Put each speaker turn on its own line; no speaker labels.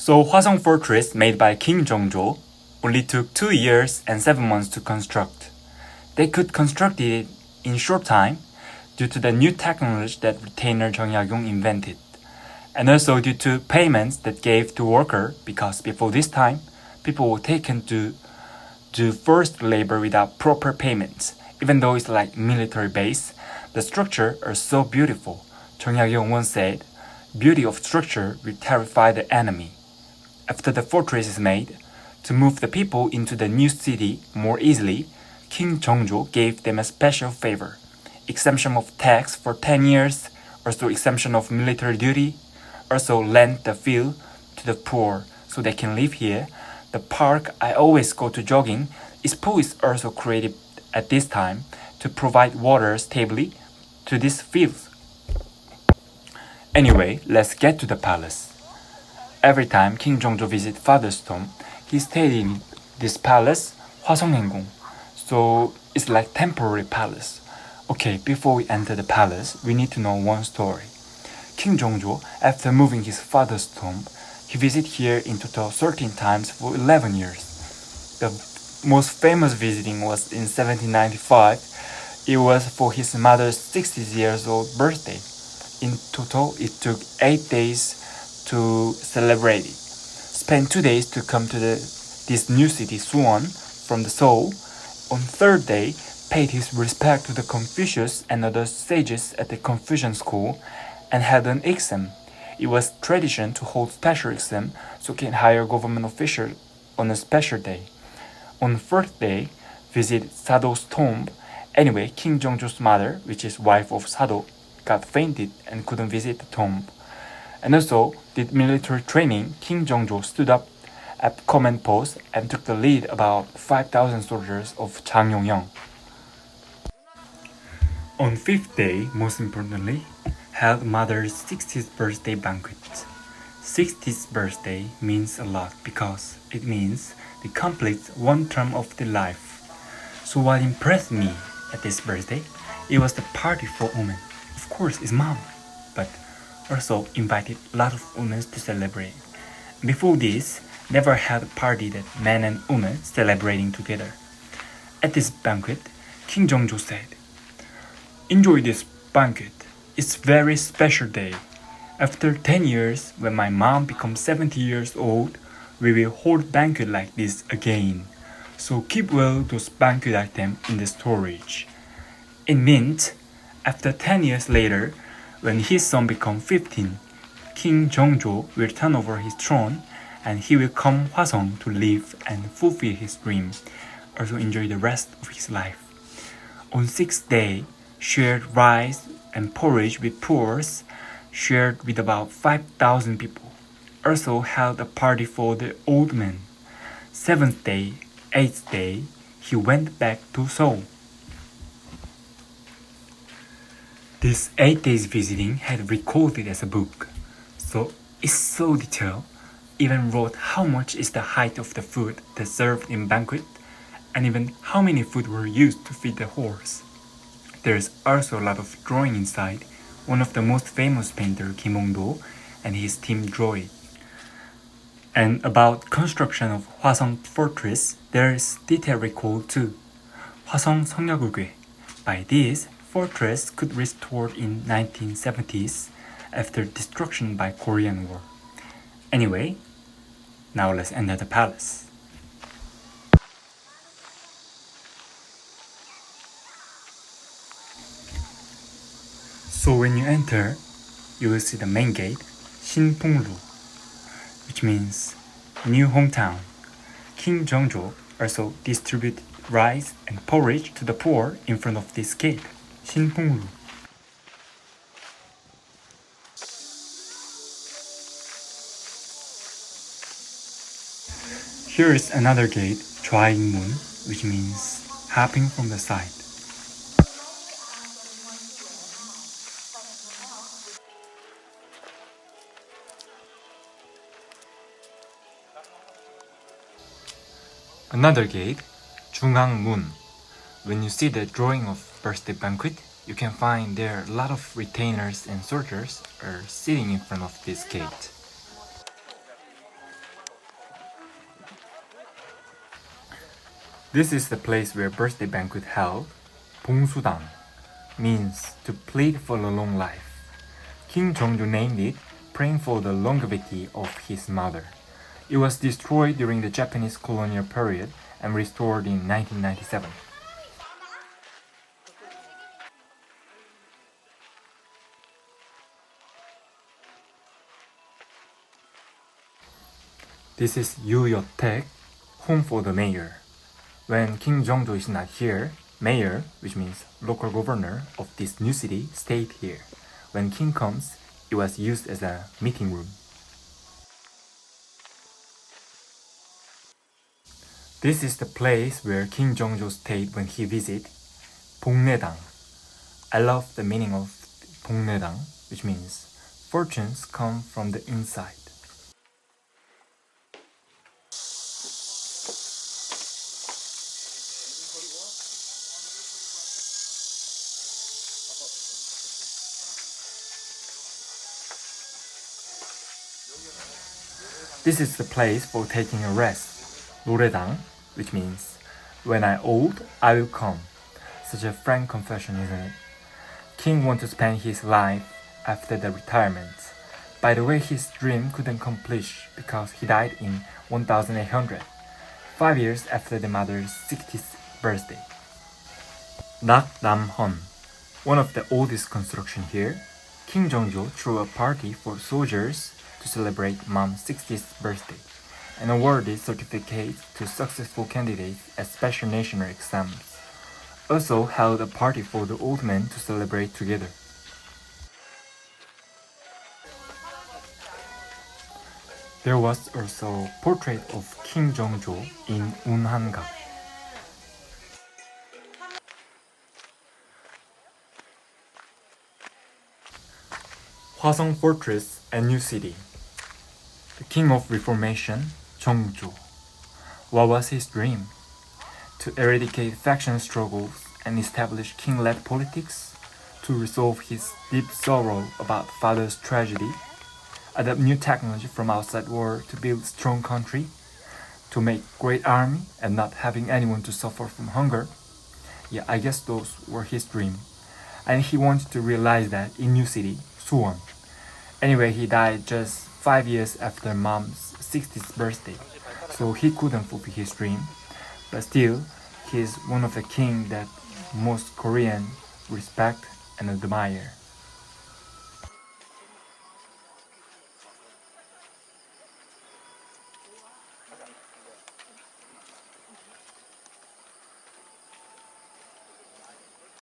So Hwasong Fortress, made by King Jeongjo, only took 2 years and 7 months to construct. They could construct it in short time due to the new technology that retainer HwaseongHaenggung invented, and also due to payments that gave to worker, because before this time, people were taken to do forced labor without proper payments. Even though it's like military base, the structure are so beautiful. HwaseongHaenggung once said, "Beauty of structure will terrify the enemy." After the fortress is made, to move the people into the new city more easily, King Jeongjo gave them a special favor. Exemption of tax for 10 years, also exemption of military duty, also lend the field to the poor so they can live here. The park I always go to jogging, its pool is also created at this time to provide water stably to these fields. Anyway, let's get to the palace. Every time King Jeongjo visits father's tomb, he stayed in this palace, HwaseongHaenggung. So it's like temporary palace. Okay, before we enter the palace, we need to know one story. King Jeongjo, after moving his father's tomb, he visited here in total 13 times for 11 years. The most famous visiting was in 1795. It was for his mother's 60 years old birthday. In total, it took 8 days to celebrate it. Spent 2 days to come to this new city, Suwon, from the Seoul. On third day, paid his respect to the Confucius and other sages at the Confucian school and had an exam. It was tradition to hold special exam so can hire government officials on a special day. On the fourth day, visit Sado's tomb. Anyway, King Jeongjo's mother, which is wife of Sado, got fainted and couldn't visit the tomb. And also did military training. King Jeongjo stood up at command post and took the lead about 5,000 soldiers of Changyongyang. On fifth day, most importantly, held mother's 60th birthday banquet. 60th birthday means a lot because it means they complete one term of their life. So what impressed me at this birthday, it was the party for women. Of course, it's mom, but also invited a lot of women to celebrate. Before this, never had a party that men and women celebrating together. At this banquet, King Jeongjo said, "Enjoy this banquet. It's very special day. After 10 years, when my mom becomes 70 years old, we will hold banquet like this again. So keep well those banquet items in the storage." It meant, after 10 years later, when his son becomes 15, King Jeongjo will turn over his throne and he will come Hwasong to live and fulfill his dream, also enjoy the rest of his life. On sixth day, shared rice and porridge with poor, shared with about 5,000 people. Also held a party for the old men. Seventh day, eighth day, he went back to Seoul. This 8 days visiting had recorded as a book, so it's so detailed, even wrote how much is the height of the food that served in banquet, and even how many food were used to feed the horse. There's also a lot of drawing inside. One of the most famous painter, Kim Hong-do, and his team drew it. And about construction of Hwasong Fortress, there is detailed record too. HwaseongHaenggung. By this, fortress could restored in 1970s after destruction by Korean War. Anyway, now let's enter the palace. So when you enter, you will see the main gate, Sinpongru, which means new hometown. King Jeongjo also distributed rice and porridge to the poor in front of this gate, Sinpongru. Here is another gate, Hwaseonghaenggung, which means hopping from the side. Another gate, Jungangmun. When you see the drawing of birthday banquet, you can find there a lot of retainers and soldiers are sitting in front of this gate. This is the place where birthday banquet held. 봉수당 means to plead for a long life. King Jeongjo named it, praying for the longevity of his mother. It was destroyed during the Japanese colonial period and restored in 1997. This is Yuyeotaek, home for the mayor. When King Jeongjo is not here, mayor, which means local governor of this new city, stayed here. When king comes, it was used as a meeting room. This is the place where King Jeongjo stayed when he visited 복례당. I love the meaning of 복례당, which means fortunes come from the inside. This is the place for taking a rest, 노래당, which means when I'm old, I will come. Such a frank confession, isn't it? King wants to spend his life after the retirement. By the way, his dream couldn't accomplish because he died in 1800, 5 years after the mother's 60th birthday. 낙남헌, one of the oldest construction here. King Jeongjo threw a party for soldiers to celebrate mom's 60th birthday and awarded certificates to successful candidates at special national exams. Also held a party for the old men to celebrate together. There was also a portrait of King Jeongjo in Unhanga. Hwaseong Fortress and New City. The king of reformation, Jeongjo. What was his dream? To eradicate faction struggles and establish king-led politics? To resolve his deep sorrow about father's tragedy? Adopt new technology from outside world to build strong country? To make great army and not having anyone to suffer from hunger? Yeah, I guess those were his dream. And he wanted to realize that in New City, Suwon. Anyway, he died just 5 years after mom's 60th birthday, so he couldn't fulfill his dream. But still, he's one of the king that most Koreans respect and admire.